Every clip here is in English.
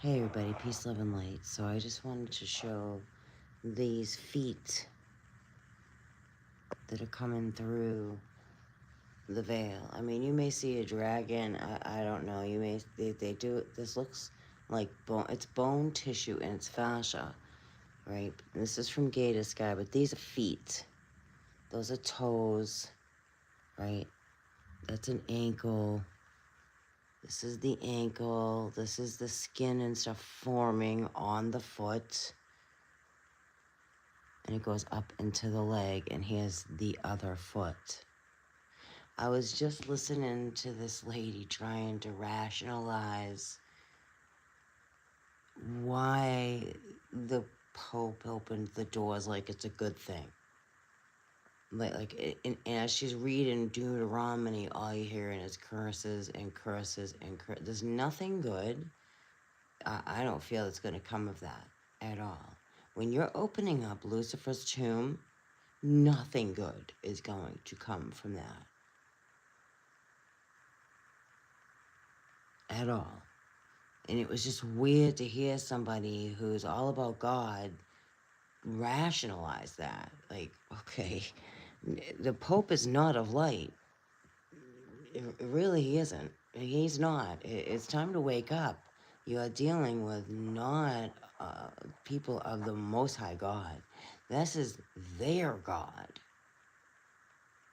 Hey everybody, peace, love, and light. So I just wanted to show these feet that are coming through the veil. I mean, you may see a dragon. I don't know. They do it. This looks like bone. It's bone tissue and it's fascia, right? This is from Gator Sky, but these are feet. Those are toes, right? That's an ankle. This is the ankle. This is the skin and stuff forming on the foot. And it goes up into the leg, and here's the other foot. I was just listening to this lady trying to rationalize why the Pope opened the doors like it's a good thing. And as she's reading Deuteronomy, all you're hearing is curses and curses and curses. There's nothing good. I don't feel it's going to come of that at all. When you're opening up Lucifer's tomb, nothing good is going to come from that at all. And it was just weird to hear somebody who's all about God rationalize that. Like, okay, the Pope is not of light. It really he isn't. He's not. It's time to wake up. You are dealing with not people of the Most High God. This is their God.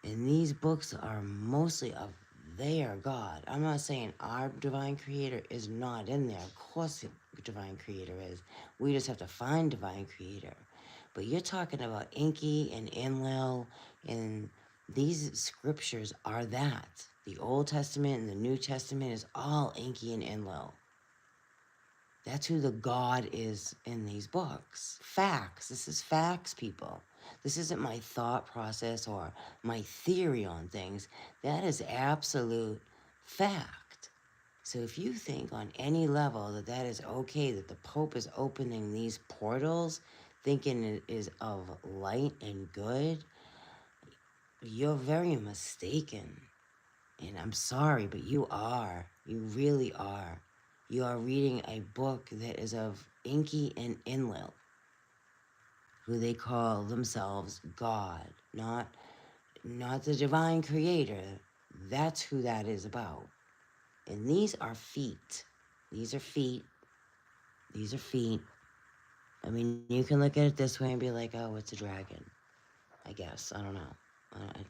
And these books are mostly of their God. I'm not saying our divine creator is not in there. Of course, the divine creator is. We just have to find divine creator. But you're talking about Enki and Enlil, and these scriptures are that. The Old Testament and the New Testament is all Enki and Enlil. That's who the God is in these books. Facts. This is facts, people. This isn't my thought process or my theory on things. That is absolute fact. So if you think on any level that that is okay, that the Pope is opening these portals, thinking it is of light and good, you're very mistaken. And I'm sorry, but you are. You really are. You are reading a book that is of Enki and Enlil, who they call themselves God, not the divine creator. That's who that is about. And these are feet. These are feet. These are feet. I mean, you can look at it this way and be like, oh, it's a dragon. I guess. I don't know.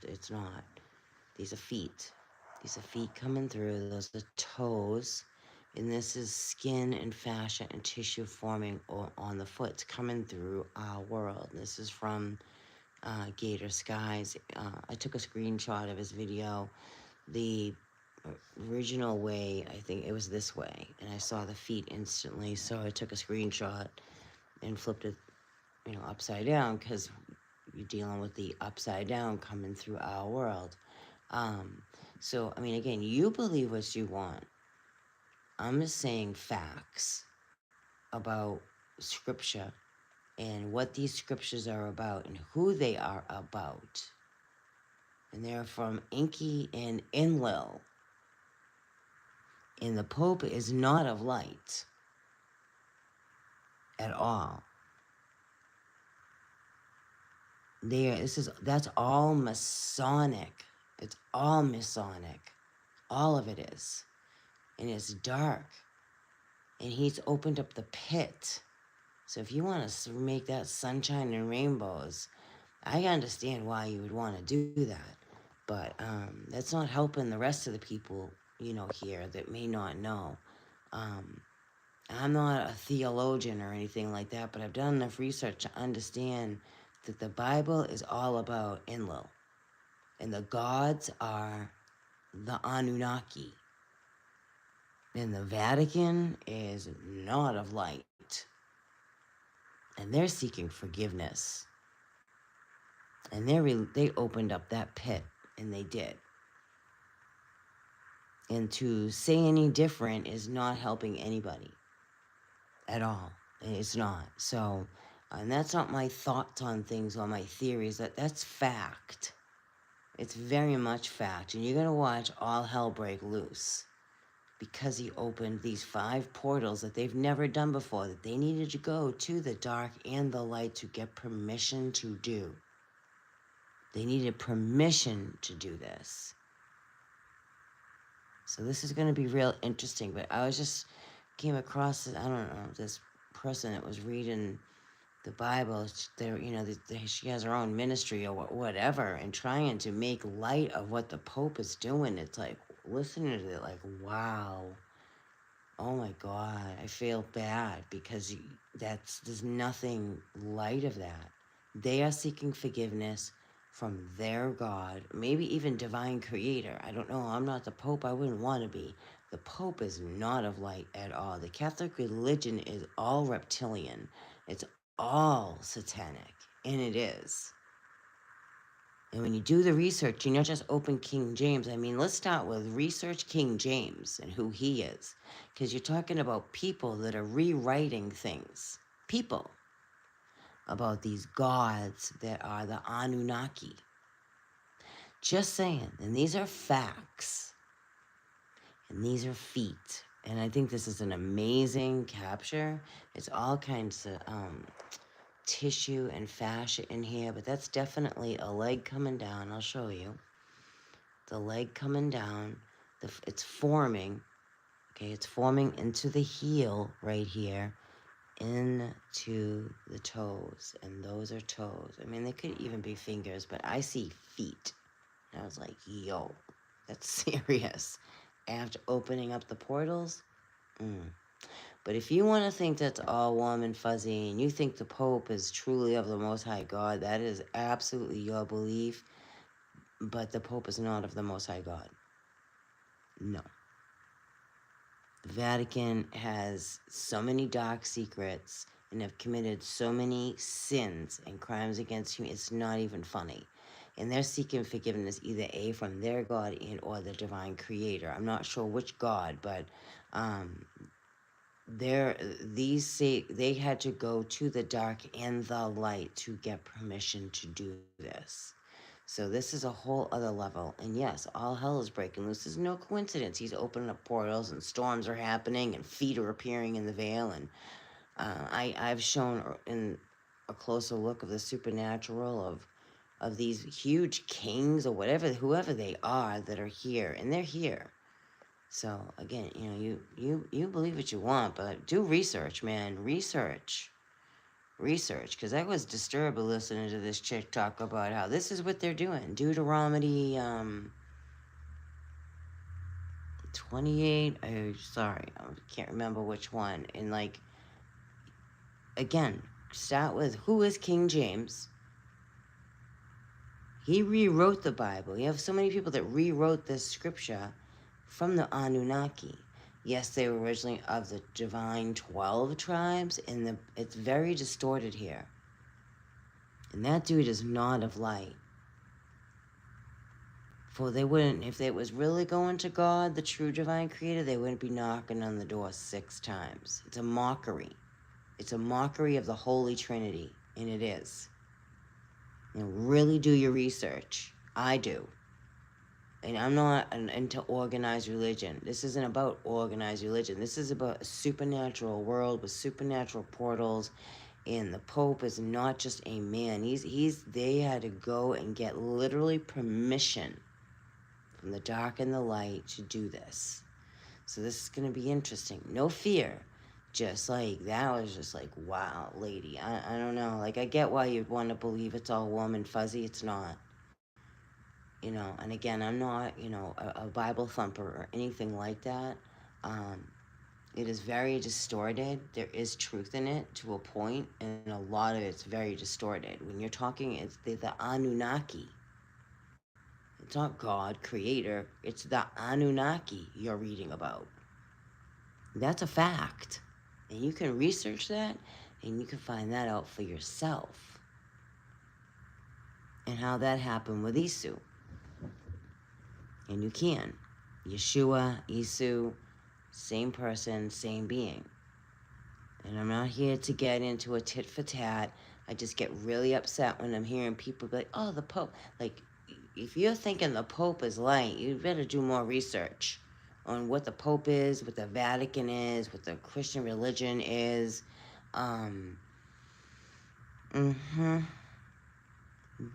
It's not. These are feet. These are feet coming through. Those are toes. And this is skin and fascia and tissue forming on the foot. It's coming through our world. This is from Gator Skies. I took a screenshot of his video. The original way, I think it was this way. And I saw the feet instantly. So I took a screenshot and flipped it, upside down, because you're dealing with the upside down coming through our world. So, I mean, again, you believe what you want. I'm just saying facts about scripture and what these scriptures are about and who they are about. And they're from Enki and Enlil. And the Pope is not of light at all. That's all Masonic. It's all Masonic. All of it is. And it's dark. And he's opened up the pit. So if you want to make that sunshine and rainbows, I understand why you would want to do that. But that's not helping the rest of the people, here that may not know. I'm not a theologian or anything like that, but I've done enough research to understand that the Bible is all about Enlil. And the gods are the Anunnaki. And the Vatican is not of light. And they're seeking forgiveness. And they opened up that pit, and they did. And to say any different is not helping anybody at all. It's not. So, and that's not my thoughts on things or my theories. That's fact. It's very much fact. And you're going to watch all hell break loose. because he opened these 5 portals that they've never done before, that they needed to go to the dark and the light to get permission to do. They needed permission to do this. So this is going to be real interesting. But I was just came across, I don't know, this person that was reading the Bible. She has her own ministry or whatever, and trying to make light of what the Pope is doing. It's like, listening to it, like, wow. Oh my God, I feel bad because there's nothing light of that. They are seeking forgiveness from their God, maybe even divine creator. I don't know. I'm not the Pope. I wouldn't want to be. The Pope is not of light at all. The Catholic religion is all reptilian. It's all satanic, and it is. And when you do the research, you not just open King James. I mean, let's start with research King James and who he is. Because you're talking about people that are rewriting things. People. About these gods that are the Anunnaki. Just saying. And these are facts. And these are feet. And I think this is an amazing capture. It's all kinds of tissue and fascia in here, but that's definitely a leg coming down. I'll show you. The leg coming down. It's forming. Okay, it's forming into the heel right here, into the toes, and those are toes. I mean, they could even be fingers, but I see feet. And I was like, yo, that's serious. After opening up the portals, But if you want to think that's all warm and fuzzy, and you think the Pope is truly of the Most High God, that is absolutely your belief. But the Pope is not of the Most High God. No. The Vatican has so many dark secrets and have committed so many sins and crimes against humanity. It's not even funny. And they're seeking forgiveness either A, from their God and or the divine creator. I'm not sure which God, but they had to go to the dark and the light to get permission to do this. So this is a whole other level. And yes, all hell is breaking loose. There's no coincidence. He's opening up portals and storms are happening and feet are appearing in the veil. And I've shown in a closer look of the supernatural of these huge kings or whoever they are that are here, and they're here. So again, you believe what you want, but do research, man. Research, because I was disturbed listening to this chick talk about how this is what they're doing. Deuteronomy 28. Sorry, I can't remember which one. And like, again, start with who is King James. He rewrote the Bible. You have so many people that rewrote this scripture from the Anunnaki. Yes, they were originally of the divine 12 tribes, and it's very distorted here. And that dude is not of light. For they wouldn't, if it was really going to God, the true divine creator, they wouldn't be knocking on the door 6 times. It's a mockery. It's a mockery of the Holy Trinity, and it is. And really do your research. I do. And I'm not into organized religion. This isn't about organized religion. This is about a supernatural world with supernatural portals. And the Pope is not just a man. They had to go and get literally permission from the dark and the light to do this. So this is going to be interesting. No fear. Just like, that was just like, wow, lady. I don't know. Like, I get why you'd want to believe it's all warm and fuzzy. It's not. And again, I'm not, a Bible thumper or anything like that. It is very distorted. There is truth in it to a point, and a lot of it's very distorted. When you're talking, it's the Anunnaki. It's not God, creator. It's the Anunnaki you're reading about. That's a fact. And you can research that, and you can find that out for yourself. And how that happened with Isu. And you can. Yeshua, Isu, same person, same being. And I'm not here to get into a tit for tat. I just get really upset when I'm hearing people be like, oh, the Pope. Like, if you're thinking the Pope is light, you better do more research. on what the Pope is, what the Vatican is, what the Christian religion is. Um, mm-hmm.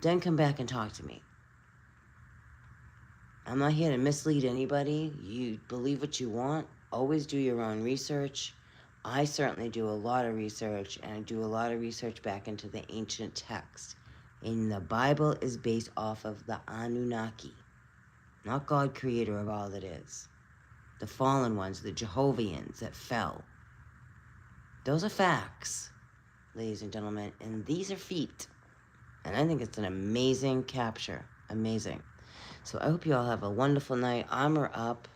Then come back and talk to me. I'm not here to mislead anybody. You believe what you want. Always do your own research. I certainly do a lot of research, and I do a lot of research back into the ancient text. And the Bible is based off of the Anunnaki, not God, creator of all that is. The fallen ones, the Jehovians that fell. Those are facts, ladies and gentlemen, and these are feet. And I think it's an amazing capture. Amazing. So I hope you all have a wonderful night. Armor up.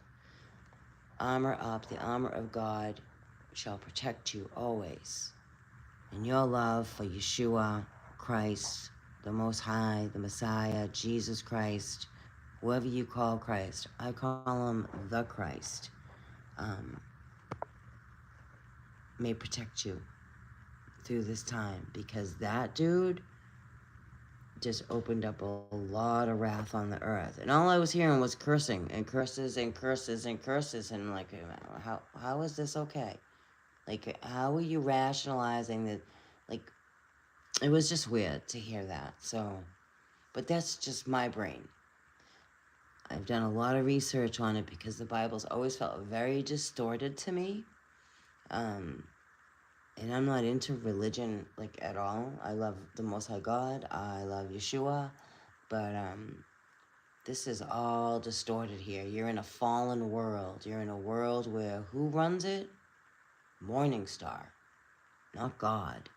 Armor up. The armor of God shall protect you always. In your love for Yeshua, Christ, the Most High, the Messiah, Jesus Christ, whoever you call Christ, I call him the Christ, may protect you through this time, because that dude just opened up a lot of wrath on the earth, and all I was hearing was cursing and curses and curses and curses, and I'm like, how is this okay? Like, how are you rationalizing that? Like, it was just weird to hear that. So, but that's just my brain. I've done a lot of research on it because the Bible's always felt very distorted to me. And I'm not into religion, like, at all. I love the Most High God. I love Yeshua. But this is all distorted here. You're in a fallen world. You're in a world where who runs it? Morning Star, not God.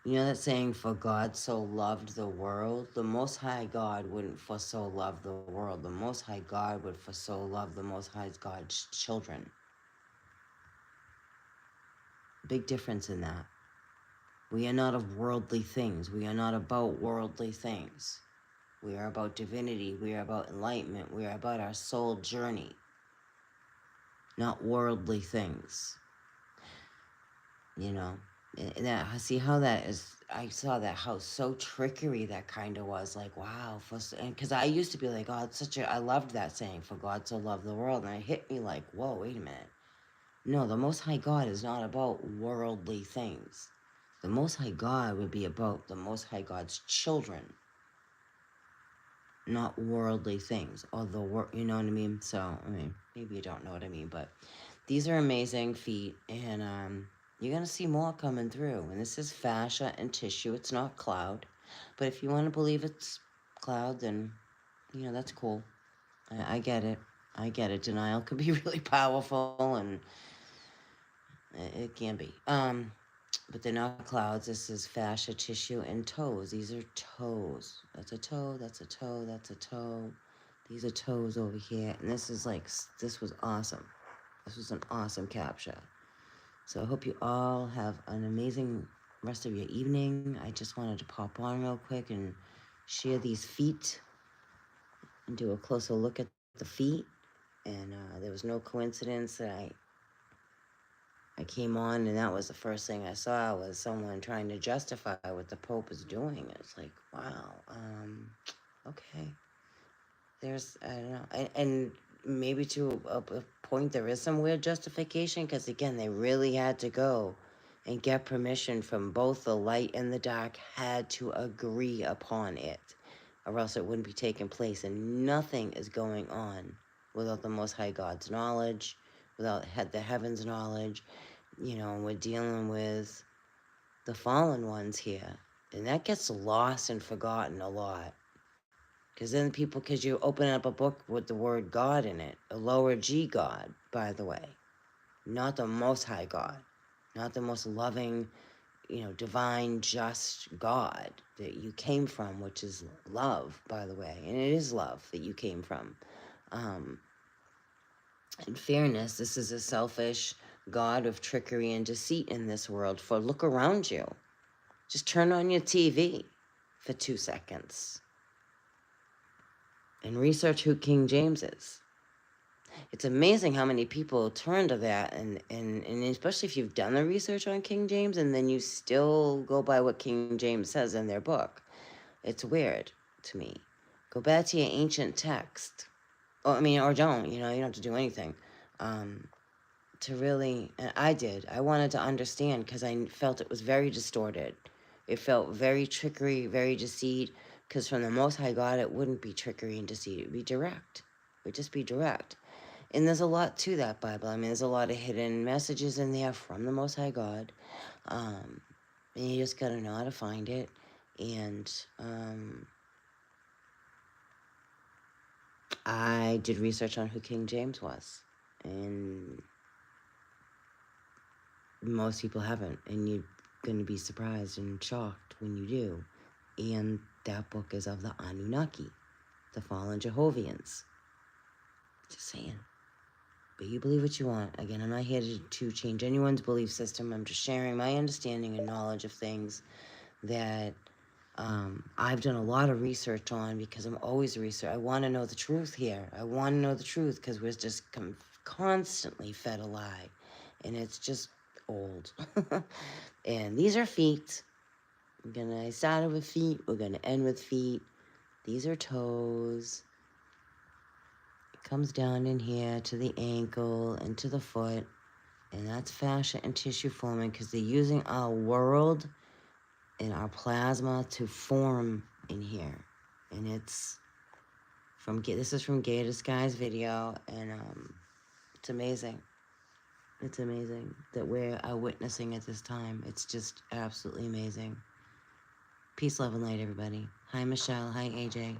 You know that saying, for God so loved the world? The Most High God wouldn't for so love the world. The Most High God would for so love the Most High God's children. Big difference in that. We are not of worldly things. We are not about worldly things. We are about divinity. We are about enlightenment. We are about our soul journey, not worldly things. You know, and that, see how that is, I saw that, how so trickery that kind of was, like, wow, because I used to be like, oh, it's such a, I loved that saying, for God so loved the world, and it hit me like, whoa, wait a minute. No, the Most High God is not about worldly things. The Most High God would be about the Most High God's children, not worldly things, or you know what I mean? So, I mean, maybe you don't know what I mean, but these are amazing feet, and you're going to see more coming through. And this is fascia and tissue. It's not cloud. But if you want to believe it's cloud, then, you know, that's cool. I get it. I get it. Denial can be really powerful, and it can be. But they're not clouds. This is fascia, tissue, and toes. These are toes. That's a toe. That's a toe. That's a toe. These are toes over here. And this is like, this was awesome. This was an awesome capture. So I hope you all have an amazing rest of your evening. I just wanted to pop on real quick and share these feet and do a closer look at the feet. And there was no coincidence that I came on and that was the first thing I saw was someone trying to justify what the Pope is doing. It's like, wow, okay. There's, I don't know, and maybe to a point there is some weird justification, because again, they really had to go and get permission from both the light and the dark, had to agree upon it, or else it wouldn't be taking place. And nothing is going on without the Most High God's knowledge, without the heavens' knowledge. You know, we're dealing with the fallen ones here, and that gets lost and forgotten a lot. Because then people, because you open up a book with the word God in it, a lower G God, by the way, not the Most High God, not the most loving, you know, divine, just God that you came from, which is love, by the way, and it is love that you came from. In fairness, this is a selfish God of trickery and deceit in this world. For look around you. Just turn on your TV for 2 seconds and research who King James is. It's amazing how many people turn to that, and especially if you've done the research on King James and then you still go by what King James says in their book. It's weird to me. Go back to your ancient text. I mean, or don't, you know, you don't have to do anything. To really, and I did. I wanted to understand because I felt it was very distorted. It felt very trickery, very deceit. Because from the Most High God, it wouldn't be trickery and deceit. It would be direct. It would just be direct. And there's a lot to that Bible. I mean, there's a lot of hidden messages in there from the Most High God. And you just got to know how to find it. And I did research on who King James was. And most people haven't. And you're going to be surprised and shocked when you do. And that book is of the Anunnaki, the fallen Jehovians. Just saying. But you believe what you want. Again, I'm not here to change anyone's belief system. I'm just sharing my understanding and knowledge of things that I've done a lot of research on, because I'm always a researcher. I want to know the truth here. I want to know the truth because we're just constantly fed a lie. And it's just old. And these are feet. I started with feet. We're going to end with feet. These are toes. It comes down in here to the ankle and to the foot. And that's fascia and tissue forming because they're using our world and our plasma to form in here. And it's this is from Gator Sky's video, and it's amazing. It's amazing that we're witnessing at this time. It's just absolutely amazing. Peace, love, and light, everybody. Hi, Michelle. Hi, AJ.